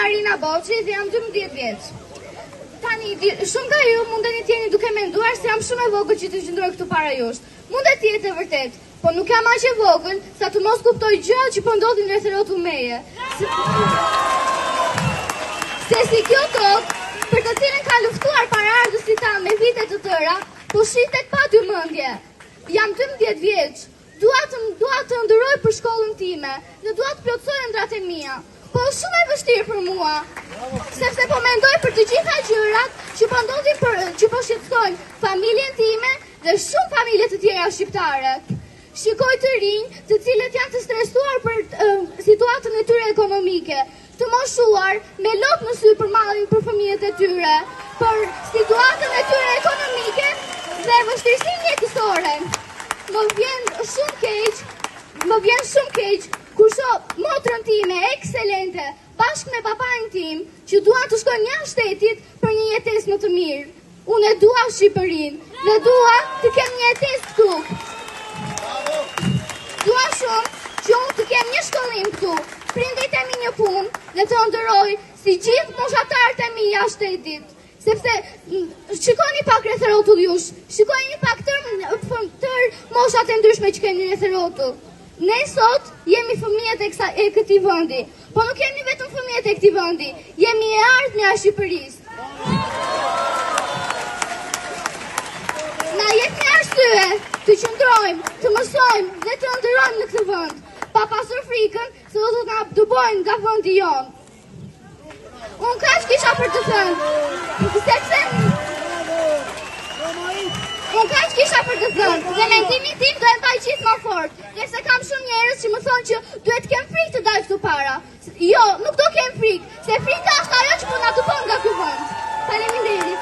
Marina Boçi dhe jam 12 vjeç. Tani, shumë nga ju mundeni t'jeni duke menduar se jam shumë e vogël që të qëndroj këtu para jush. Mundet t'jetë e vërtet, po nuk jam aq e vogël sa të mos kuptoj gjë që po ndodhin rreth rrotull meje. Se si kjo tokë, për të cilën ka luftuar paraardhësit tanë me vite të tëra, po shitet pa ndërmendje. Jam 12 vjeç, dua të ndëroj për shkollën time, dhe dua të plotësoj ëndrat e mia. Po shumë e vështirë për mua, sepse po mendoj për të gjitha gjërat që po ndodhin që po shqetësojnë familjen time dhe shumë familje të tjera shqiptare. Shikoj të rinj, të cilët janë të stresuar për situatën e tyre ekonomike, të moshuar me lot në sy për mallin për fëmijët e tyre, për situatën e tyre ekonomike dhe vështirësinë mjekësore. Më vjen shumë keq kur shoh motrën time ekselente bashkë me papain tim që duan të shkojnë jashtë shtetit për një jetesë më të mirë. Unë e dua Shqipërinë dhe dua të kem një jetesë këtu. Dua shumë që unë të kem një shkollim këtu, prindit e mi një punë dhe të ndëroj si gjithë moshatarët e mi jashtë shtetit. Sepse shikoni pak rreth rrotull jush, shikoni pak tër moshat e ndryshme që keni rreth rrotull. Ne sot jemi fëmijët e këtij vendi, po nuk jemi vetëm fëmijët e këtij vendi, jemi e ardhmja e Shqipërisë. Na jep një arsye të qëndrojmë, të mësojmë dhe të ndërojmë në këtë vend, pa pasur frikën se do të na dëbojnë nga vendi jonë. Unë kaq kisha për të thënë, dhe mendimin tim do e mbaj gjithmonë fort, ndërsa kam shumë njerëz që më thonë që duhet kem frikë të dalë këtu para. Jo, nuk do kem frikë, se frika është ajo që po na dëbon nga ky vend. Faleminderit.